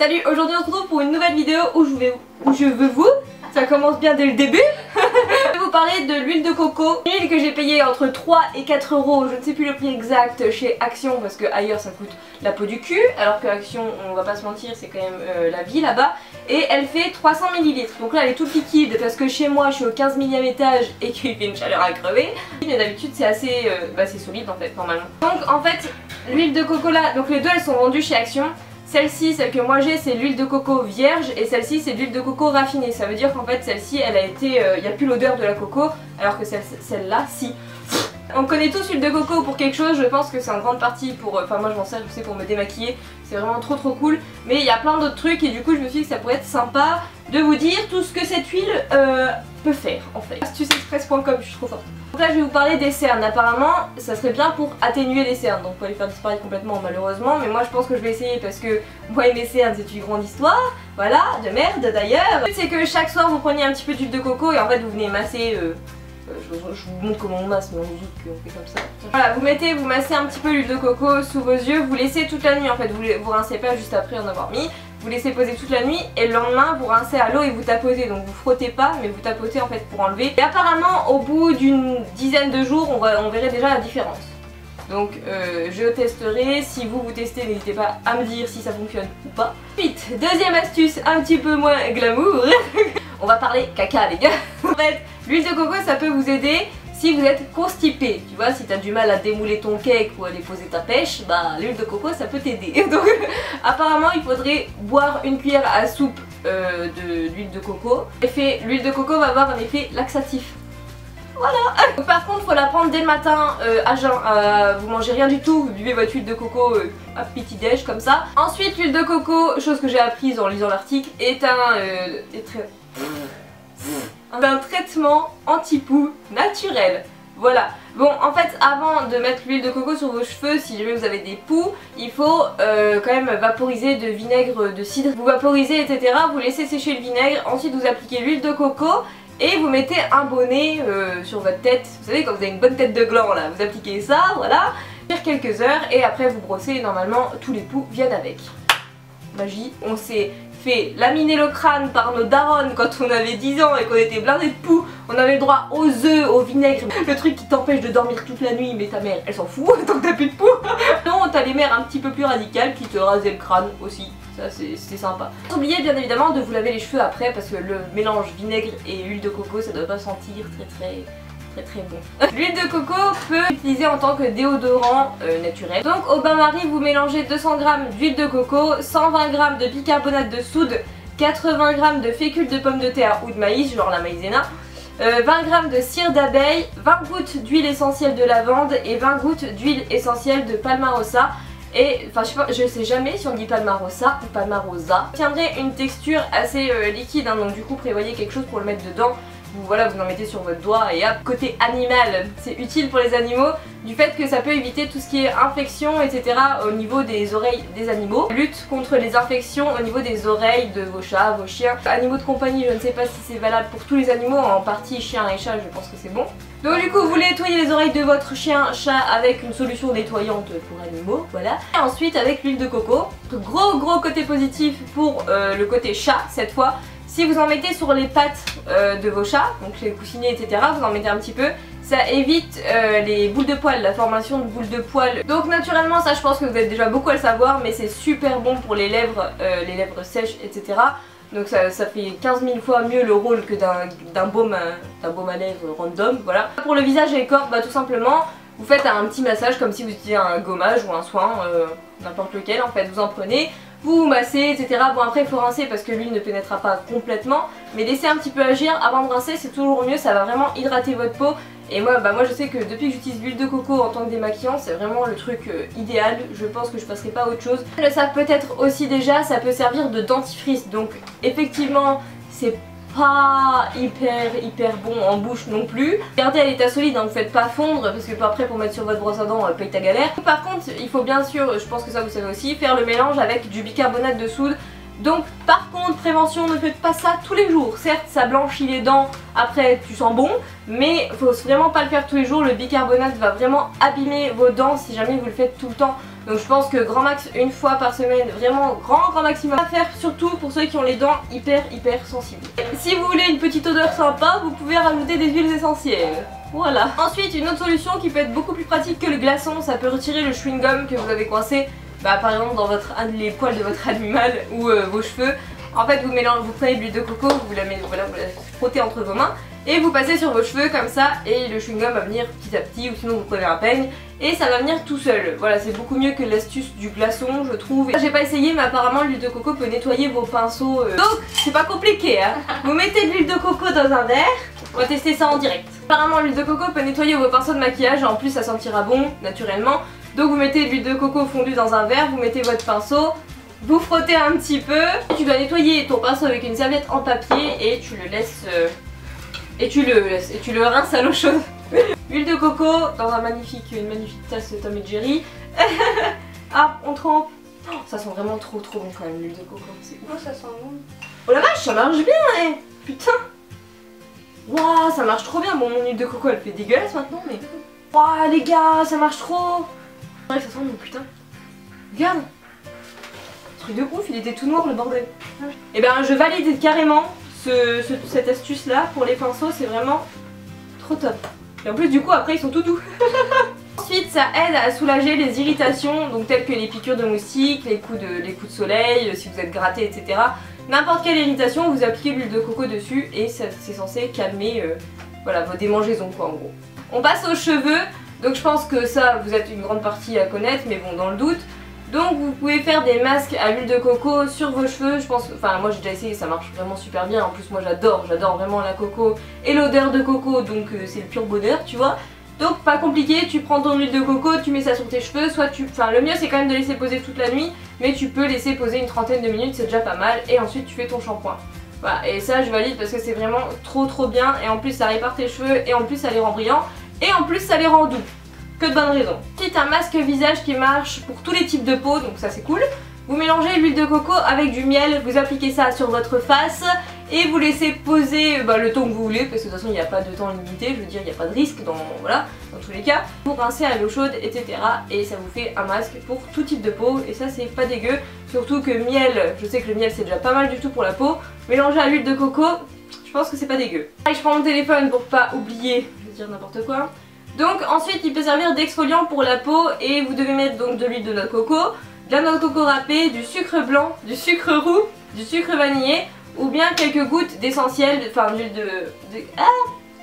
Salut, aujourd'hui on se retrouve pour une nouvelle vidéo où je veux vous, ça commence bien dès le début. Je vais vous parler de l'huile de coco, une huile que j'ai payée entre 3 et 4 euros, je ne sais plus le prix exact chez Action parce que ailleurs ça coûte la peau du cul, alors que Action, on va pas se mentir, c'est quand même la vie là-bas. Et elle fait 300 ml, donc là elle est toute liquide parce que chez moi je suis au 15 millième étage et qu'il fait une chaleur à crever. Mais d'habitude c'est assez c'est solide en fait normalement. Donc en fait l'huile de coco là, donc les deux elles sont vendues chez Action. Celle-ci, celle que moi j'ai, c'est l'huile de coco vierge et celle-ci c'est l'huile de coco raffinée. Ça veut dire qu'en fait celle-ci elle a été, il n'y a plus l'odeur de la coco alors que celle-là si. On connaît tous l'huile de coco pour quelque chose, je pense que c'est en grande partie pour, enfin moi je m'en sers, je sais, pour me démaquiller, c'est vraiment trop cool. Mais il y a plein d'autres trucs et du coup je me suis dit que ça pourrait être sympa de vous dire tout ce que cette huile peut faire en fait. Astucesexpress.com, je suis trop forte. Donc là je vais vous parler des cernes, apparemment ça serait bien pour atténuer les cernes, donc pour les faire disparaître complètement malheureusement, mais moi je pense que je vais essayer parce que moi et mes cernes c'est une grande histoire, voilà, de merde d'ailleurs. Le but c'est que chaque soir vous preniez un petit peu d'huile de coco et en fait vous venez masser, je vous montre comment on masse mais on dit qu'on fait comme ça. Voilà, vous massez un petit peu l'huile de coco sous vos yeux, vous laissez toute la nuit en fait, vous rincez pas juste après en avoir mis. Vous laissez poser toute la nuit et le lendemain vous rincez à l'eau et vous tapotez, donc vous frottez pas mais vous tapotez en fait pour enlever. Et apparemment au bout d'une dizaine de jours on verrait déjà la différence. Donc je testerai, si vous testez n'hésitez pas à me dire si ça fonctionne ou pas. Ensuite, deuxième astuce un petit peu moins glamour, on va parler caca les gars. En fait l'huile de coco ça peut vous aider si vous êtes constipé, tu vois, si t'as du mal à démouler ton cake ou à déposer ta pêche, bah l'huile de coco ça peut t'aider. Donc apparemment il faudrait boire une cuillère à soupe d'huile de coco. L'huile de coco va avoir un effet laxatif. Voilà. Donc, par contre faut la prendre dès le matin à jeun, vous mangez rien du tout, vous buvez votre huile de coco à petit déj comme ça. Ensuite l'huile de coco, chose que j'ai apprise en lisant l'article, est un traitement anti-poux naturel. Voilà. Bon en fait avant de mettre l'huile de coco sur vos cheveux, si jamais vous avez des poux, il faut quand même vaporiser de vinaigre de cidre. Vous vaporisez etc, vous laissez sécher le vinaigre, ensuite vous appliquez l'huile de coco et vous mettez un bonnet sur votre tête. Vous savez quand vous avez une bonne tête de gland là, vous appliquez ça, voilà, faire quelques heures et après vous brossez et normalement tous les poux viennent avec. Magie, on s'est fait laminer le crâne par nos darons quand on avait 10 ans et qu'on était blindés de poux. On avait le droit aux œufs, au vinaigre, le truc qui t'empêche de dormir toute la nuit mais ta mère elle s'en fout tant que t'as plus de poux. Non, t'as les mères un petit peu plus radicales qui te rasaient le crâne aussi, ça c'est sympa. N'oubliez bien évidemment de vous laver les cheveux après parce que le mélange vinaigre et huile de coco ça doit pas sentir très bon. L'huile de coco peut être utilisée en tant que déodorant naturel. Donc au bain-marie vous mélangez 200 g d'huile de coco, 120 g de bicarbonate de soude, 80 g de fécule de pommes de terre ou de maïs, genre la maïzena, 20 g de cire d'abeille, 20 gouttes d'huile essentielle de lavande et 20 gouttes d'huile essentielle de palmarosa. Et enfin je sais jamais si on dit palmarosa ou palmarosa. Vous tiendrez une texture assez liquide hein, donc du coup prévoyez quelque chose pour le mettre dedans. Voilà, vous en mettez sur votre doigt et hop. Côté animal, c'est utile pour les animaux du fait que ça peut éviter tout ce qui est infection etc au niveau des oreilles des animaux. Lutte contre les infections au niveau des oreilles de vos chats, vos chiens. Animaux de compagnie, je ne sais pas si c'est valable pour tous les animaux, en partie chiens et chats je pense que c'est bon. Donc du coup vous nettoyez les oreilles de votre chien, chat avec une solution nettoyante pour animaux, voilà. Et ensuite avec l'huile de coco. Gros côté positif pour le côté chat cette fois. Si vous en mettez sur les pattes de vos chats, donc les coussinets etc, vous en mettez un petit peu, ça évite les boules de poils, la formation de boules de poils. Donc naturellement ça je pense que vous êtes déjà beaucoup à le savoir, mais c'est super bon pour les lèvres sèches etc. Donc ça fait 15 000 fois mieux le rôle que d'un baume à lèvres random, voilà. Pour le visage et le corps, bah tout simplement, vous faites un petit massage comme si vous étiez un gommage ou un soin, n'importe lequel en fait, vous en prenez. Vous massez etc. Bon après il faut rincer parce que l'huile ne pénétrera pas complètement, mais laissez un petit peu agir avant de rincer, c'est toujours mieux, ça va vraiment hydrater votre peau. Et moi je sais que depuis que j'utilise l'huile de coco en tant que démaquillant c'est vraiment le truc idéal, je pense que je passerai pas à autre chose. Le savent peut-être aussi déjà, ça peut servir de dentifrice, donc effectivement c'est pas hyper bon en bouche non plus. Gardez à l'état solide, hein, vous faites pas fondre parce que après pour mettre sur votre brosse à dents paye ta galère. Par contre il faut bien sûr, je pense que ça vous savez aussi, faire le mélange avec du bicarbonate de soude. Donc par contre prévention, ne faites pas ça tous les jours. Certes ça blanchit les dents, après tu sens bon, mais faut vraiment pas le faire tous les jours. Le bicarbonate va vraiment abîmer vos dents si jamais vous le faites tout le temps. Donc je pense que grand max une fois par semaine, vraiment grand maximum à faire, surtout pour ceux qui ont les dents hyper sensibles. Si vous voulez une petite odeur sympa, vous pouvez rajouter des huiles essentielles. Voilà. Ensuite, une autre solution qui peut être beaucoup plus pratique que le glaçon, ça peut retirer le chewing-gum que vous avez coincé, par exemple dans les poils de votre animal ou vos cheveux. En fait, vous prenez de l'huile de coco, vous la frottez entre vos mains et vous passez sur vos cheveux comme ça et le chewing-gum va venir petit à petit, ou sinon vous prenez un peigne et ça va venir tout seul. Voilà, c'est beaucoup mieux que l'astuce du glaçon, je trouve. J'ai pas essayé, mais apparemment l'huile de coco peut nettoyer vos pinceaux. Donc c'est pas compliqué, hein. Vous mettez de l'huile de coco dans un verre, on va tester ça en direct. Apparemment l'huile de coco peut nettoyer vos pinceaux de maquillage, en plus ça sentira bon naturellement. Donc vous mettez de l'huile de coco fondue dans un verre, vous mettez votre pinceau, vous frottez un petit peu. Tu dois nettoyer ton pinceau avec une serviette en papier et tu le laisses et tu le rinces à l'eau chaude. Huile de coco dans une magnifique tasse Tom & Jerry. Ah, on trempe. Oh, ça sent vraiment trop bon quand même l'huile de coco. C'est Oh, ça sent bon. Oh la vache, ça marche bien, hein. Putain. Waouh, ça marche trop bien. Bon, mon huile de coco elle fait dégueulasse maintenant, mais waouh les gars, ça marche trop. C'est vrai que ça sent bon, putain. Regarde. Truc de ouf, il était tout noir le bordel. Et ben je valide carrément cette astuce là pour les pinceaux, c'est vraiment trop top. Et en plus du coup après ils sont tout doux. Ensuite ça aide à soulager les irritations, donc telles que les piqûres de moustiques, les coups de soleil, si vous êtes gratté, etc. N'importe quelle irritation, vous appliquez l'huile de coco dessus et c'est censé calmer voilà, vos démangeaisons quoi en gros. On passe aux cheveux, donc je pense que ça vous êtes une grande partie à connaître, mais bon dans le doute. Donc vous pouvez faire des masques à l'huile de coco sur vos cheveux, je pense, enfin moi j'ai déjà essayé, ça marche vraiment super bien, en plus moi j'adore vraiment la coco et l'odeur de coco, donc c'est le pur bonheur tu vois. Donc pas compliqué, tu prends ton huile de coco, tu mets ça sur tes cheveux, le mieux c'est quand même de laisser poser toute la nuit, mais tu peux laisser poser une trentaine de minutes, c'est déjà pas mal, et ensuite tu fais ton shampoing. Voilà, et ça je valide parce que c'est vraiment trop bien, et en plus ça répare tes cheveux, et en plus ça les rend brillants, et en plus ça les rend doux. Que de bonnes raisons. Ensuite un masque visage qui marche pour tous les types de peau, donc ça c'est cool. Vous mélangez l'huile de coco avec du miel, vous appliquez ça sur votre face et vous laissez poser le temps que vous voulez, parce que de toute façon il n'y a pas de temps limité, je veux dire il n'y a pas de risque dans tous les cas. Vous rincez à l'eau chaude, etc. et ça vous fait un masque pour tout type de peau et ça c'est pas dégueu. Surtout que miel, je sais que le miel c'est déjà pas mal du tout pour la peau, mélangé à l'huile de coco, je pense que c'est pas dégueu. Et je prends mon téléphone pour pas oublier, je veux dire n'importe quoi. Donc ensuite il peut servir d'exfoliant pour la peau et vous devez mettre donc de l'huile de noix de coco, de la noix de coco râpée, du sucre blanc, du sucre roux, du sucre vanillé ou bien quelques gouttes d'essentiel,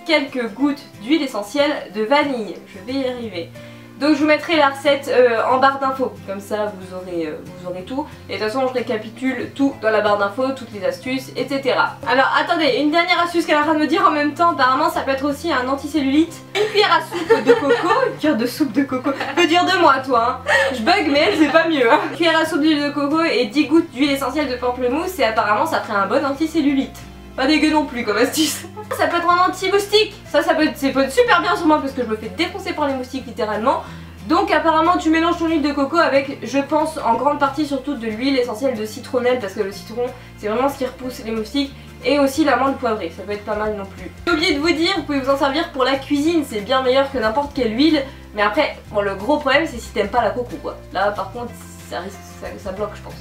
quelques gouttes d'huile essentielle de vanille. Je vais y arriver. Donc je vous mettrai la recette en barre d'infos, comme ça vous aurez tout. Et de toute façon je récapitule tout dans la barre d'infos, toutes les astuces, etc. Alors attendez, une dernière astuce qu'elle est en train de me dire en même temps, apparemment ça peut être aussi un anticellulite. Une cuillère à soupe de coco, une cuillère de soupe de coco, peut dire de moi toi hein. Je bug mais elle c'est pas mieux hein. Une cuillère à soupe d'huile de coco et 10 gouttes d'huile essentielle de pamplemousse et apparemment ça ferait un bon anticellulite. Pas dégueu non plus comme astuce. Ça peut être un anti-moustique. Ça peut être super bien sur moi parce que je me fais défoncer par les moustiques littéralement. Donc apparemment tu mélanges ton huile de coco avec, je pense en grande partie surtout de l'huile essentielle de citronnelle parce que le citron c'est vraiment ce qui repousse les moustiques. Et aussi l'amande poivrée, ça peut être pas mal non plus. J'ai oublié de vous dire, vous pouvez vous en servir pour la cuisine, c'est bien meilleur que n'importe quelle huile. Mais après, bon le gros problème c'est si t'aimes pas la coco quoi. Là par contre ça bloque je pense.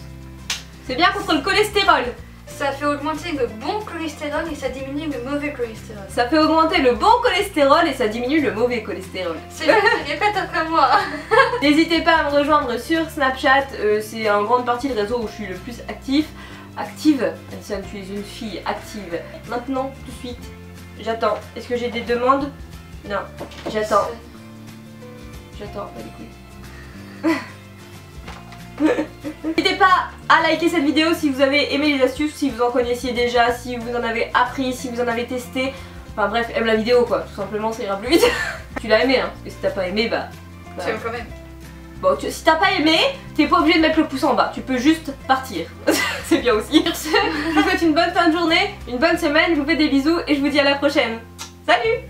C'est bien contre le cholestérol. Ça fait augmenter le bon cholestérol et ça diminue le mauvais cholestérol. Ça fait augmenter le bon cholestérol et ça diminue le mauvais cholestérol. C'est bien, répète après moi. N'hésitez pas à me rejoindre sur Snapchat, c'est en grande partie le réseau où je suis le plus active. Active, Alison, tu es une fille active. Maintenant, tout de suite, j'attends. Est-ce que j'ai des demandes? Non, j'attends. J'attends, pas les couilles. N'hésitez pas à liker cette vidéo si vous avez aimé les astuces, si vous en connaissiez déjà, si vous en avez appris, si vous en avez testé. Enfin bref, aime la vidéo quoi, tout simplement ça ira plus vite. Tu l'as aimé hein, parce que si t'as pas aimé tu aimes quand même. Bon, si t'as pas aimé, t'es pas obligé de mettre le pouce en bas, tu peux juste partir. C'est bien aussi. Je vous souhaite une bonne fin de journée, une bonne semaine, je vous fais des bisous et je vous dis à la prochaine. Salut!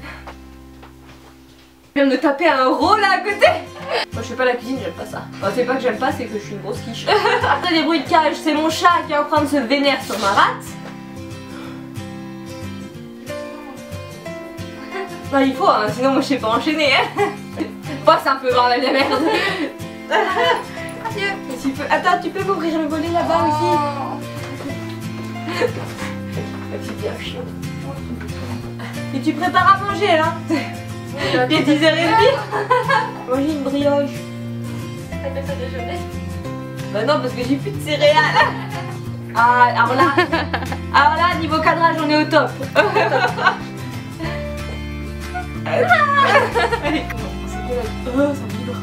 Je viens de me taper un rôle là à côté. Moi je fais pas la cuisine, j'aime pas ça. Enfin, c'est pas que j'aime pas, c'est que je suis une grosse quiche. C'est des bruits de cage, c'est mon chat qui est en train de se vénérer sur ma rate. Bah il faut hein, sinon moi je sais pas enchaîner hein. Passe un peu dans la merde. Adieu. Et tu peux... Attends, tu peux m'ouvrir le volet là-bas aussi. C'est bien chaud. Et tu prépares à manger là. Il est 10h30. Manger une brioche. T'appelles ça déjeuner? Bah non, parce que j'ai plus de céréales. Ah, alors là, niveau cadrage, on est au top. Allez, ça vibre.